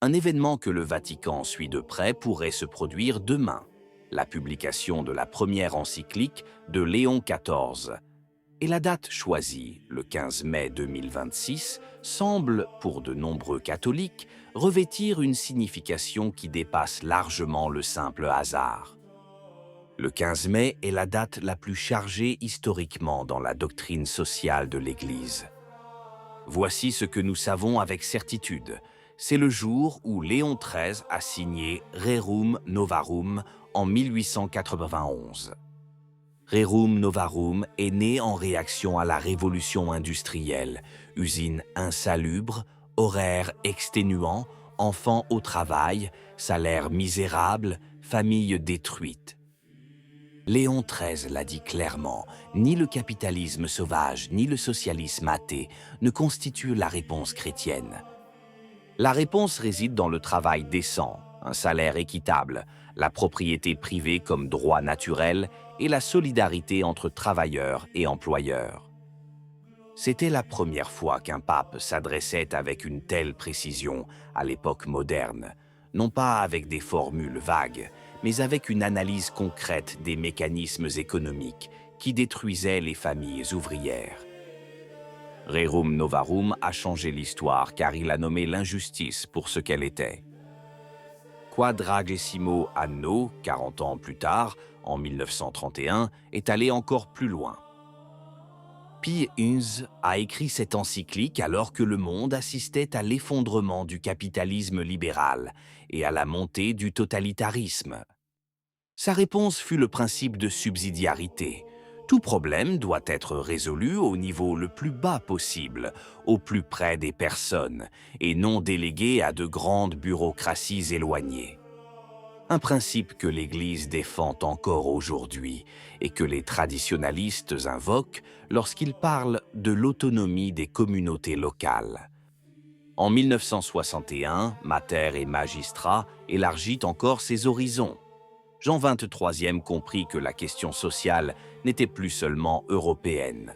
Un événement que le Vatican suit de près pourrait se produire demain, la publication de la première encyclique de Léon XIV. Et la date choisie, le 15 mai 2026, semble, pour de nombreux catholiques, revêtir une signification qui dépasse largement le simple hasard. Le 15 mai est la date la plus chargée historiquement dans la doctrine sociale de l'Église. Voici ce que nous savons avec certitude. C'est le jour où Léon XIII a signé Rerum Novarum en 1891. Rerum Novarum est né en réaction à la révolution industrielle, usines insalubres, horaires exténuants, enfants au travail, salaires misérables, familles détruites. Léon XIII l'a dit clairement, ni le capitalisme sauvage ni le socialisme athée ne constituent la réponse chrétienne. La réponse réside dans le travail décent, un salaire équitable, la propriété privée comme droit naturel et la solidarité entre travailleurs et employeurs. C'était la première fois qu'un pape s'adressait avec une telle précision à l'époque moderne, non pas avec des formules vagues, mais avec une analyse concrète des mécanismes économiques qui détruisaient les familles ouvrières. Rerum Novarum a changé l'histoire car il a nommé l'injustice pour ce qu'elle était. Quadragesimo anno, 40 ans plus tard, en 1931, est allé encore plus loin. Pie XI a écrit cette encyclique alors que le monde assistait à l'effondrement du capitalisme libéral et à la montée du totalitarisme. Sa réponse fut le principe de subsidiarité. Tout problème doit être résolu au niveau le plus bas possible, au plus près des personnes, et non délégué à de grandes bureaucraties éloignées. Un principe que l'Église défend encore aujourd'hui et que les traditionalistes invoquent lorsqu'ils parlent de l'autonomie des communautés locales. En 1961, Mater et Magistrat élargit encore ses horizons. Jean XXIII comprit que la question sociale n'était plus seulement européenne.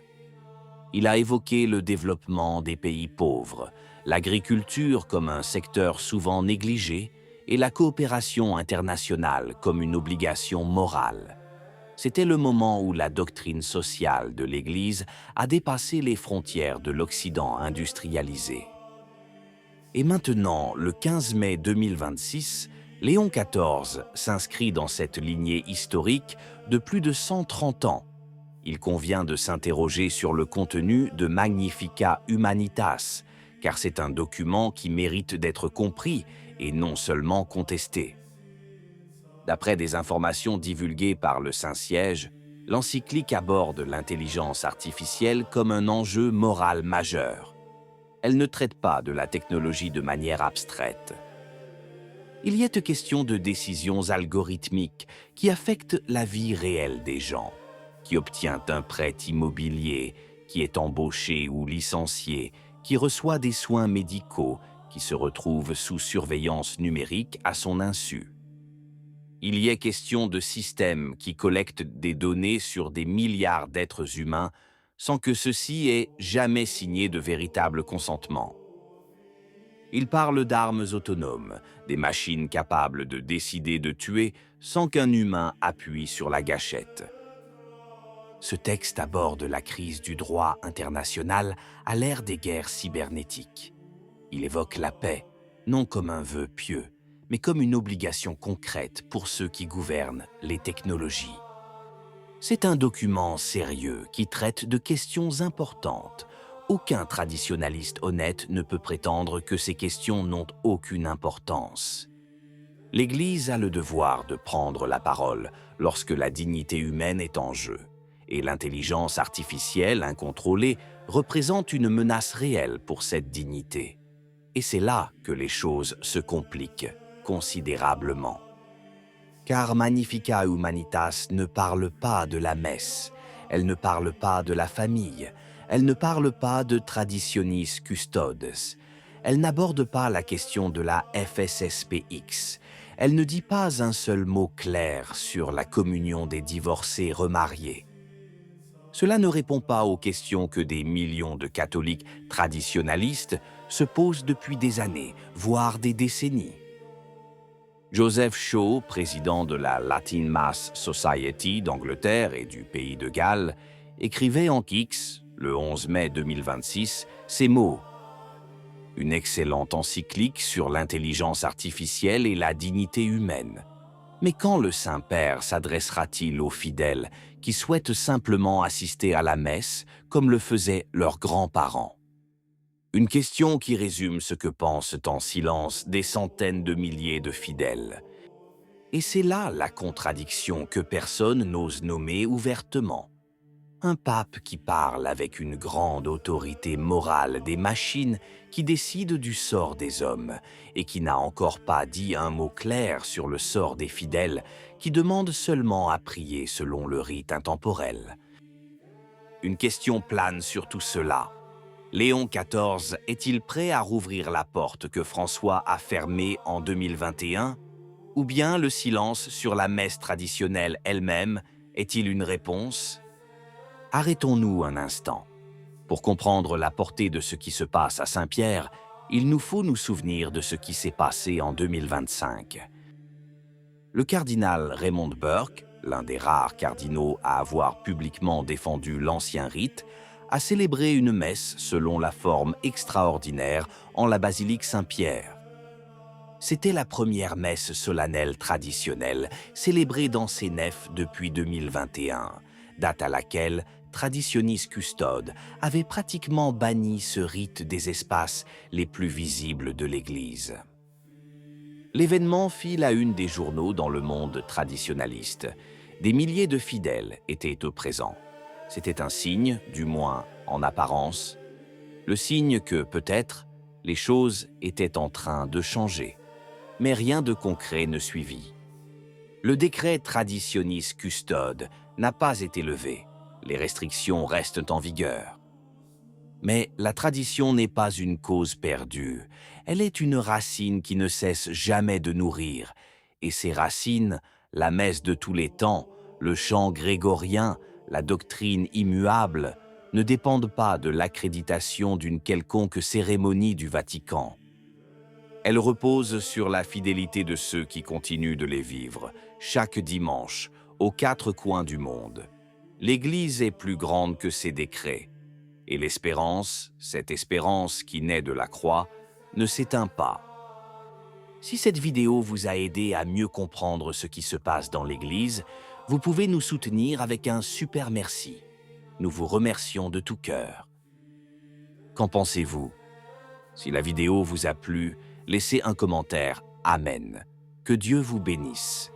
Il a évoqué le développement des pays pauvres, l'agriculture comme un secteur souvent négligé et la coopération internationale comme une obligation morale. C'était le moment où la doctrine sociale de l'Église a dépassé les frontières de l'Occident industrialisé. Et maintenant, le 15 mai 2026, Léon XIV s'inscrit dans cette lignée historique de plus de 130 ans. Il convient de s'interroger sur le contenu de Magnificat Humanitas, car c'est un document qui mérite d'être compris et non seulement contesté. D'après des informations divulguées par le Saint-Siège, l'encyclique aborde l'intelligence artificielle comme un enjeu moral majeur. Elle ne traite pas de la technologie de manière abstraite. Il y est question de décisions algorithmiques qui affectent la vie réelle des gens, qui obtient un prêt immobilier, qui est embauché ou licencié, qui reçoit des soins médicaux, qui se retrouve sous surveillance numérique à son insu. Il y est question de systèmes qui collectent des données sur des milliards d'êtres humains sans que ceux-ci aient jamais signé de véritable consentement. Il parle d'armes autonomes, des machines capables de décider de tuer sans qu'un humain appuie sur la gâchette. Ce texte aborde la crise du droit international à l'ère des guerres cybernétiques. Il évoque la paix, non comme un vœu pieux, mais comme une obligation concrète pour ceux qui gouvernent les technologies. C'est un document sérieux qui traite de questions importantes. Aucun traditionnaliste honnête ne peut prétendre que ces questions n'ont aucune importance. L'Église a le devoir de prendre la parole lorsque la dignité humaine est en jeu, et l'intelligence artificielle incontrôlée représente une menace réelle pour cette dignité. Et c'est là que les choses se compliquent considérablement. Car Magnificat Humanitas ne parle pas de la messe, elle ne parle pas de la famille, elle ne parle pas de Traditionis Custodes, elle n'aborde pas la question de la FSSPX, elle ne dit pas un seul mot clair sur la communion des divorcés remariés. Cela ne répond pas aux questions que des millions de catholiques traditionalistes se pose depuis des années, voire des décennies. Joseph Shaw, président de la Latin Mass Society d'Angleterre et du pays de Galles, écrivait en X, le 11 mai 2026, ces mots: « Une excellente encyclique sur l'intelligence artificielle et la dignité humaine. Mais quand le Saint-Père s'adressera-t-il aux fidèles qui souhaitent simplement assister à la messe comme le faisaient leurs grands-parents ?» Une question qui résume ce que pensent en silence des centaines de milliers de fidèles. Et c'est là la contradiction que personne n'ose nommer ouvertement. Un pape qui parle avec une grande autorité morale des machines qui décident du sort des hommes et qui n'a encore pas dit un mot clair sur le sort des fidèles qui demandent seulement à prier selon le rite intemporel. Une question plane sur tout cela. Léon XIV est-il prêt à rouvrir la porte que François a fermée en 2021? Ou bien le silence sur la messe traditionnelle elle-même est-il une réponse? Arrêtons-nous un instant. Pour comprendre la portée de ce qui se passe à Saint-Pierre, il nous faut nous souvenir de ce qui s'est passé en 2025. Le cardinal Raymond Burke, l'un des rares cardinaux à avoir publiquement défendu l'ancien rite, a célébré une messe selon la forme extraordinaire en la basilique Saint-Pierre. C'était la première messe solennelle traditionnelle célébrée dans ces nefs depuis 2021, date à laquelle Traditionis Custode avait pratiquement banni ce rite des espaces les plus visibles de l'Église. L'événement fit la une des journaux dans le monde traditionnaliste. Des milliers de fidèles étaient au présent. C'était un signe, du moins en apparence, le signe que, peut-être, les choses étaient en train de changer. Mais rien de concret ne suivit. Le décret Traditionis Custode n'a pas été levé. Les restrictions restent en vigueur. Mais la tradition n'est pas une cause perdue. Elle est une racine qui ne cesse jamais de nourrir. Et ces racines, la messe de tous les temps, le chant grégorien, la doctrine immuable, ne dépendent pas de l'accréditation d'une quelconque cérémonie du Vatican. Elles reposent sur la fidélité de ceux qui continuent de les vivre, chaque dimanche, aux quatre coins du monde. L'Église est plus grande que ses décrets. Et l'espérance, cette espérance qui naît de la croix, ne s'éteint pas. Si cette vidéo vous a aidé à mieux comprendre ce qui se passe dans l'Église, vous pouvez nous soutenir avec un super merci. Nous vous remercions de tout cœur. Qu'en pensez-vous? Si la vidéo vous a plu, laissez un commentaire. Amen. Que Dieu vous bénisse.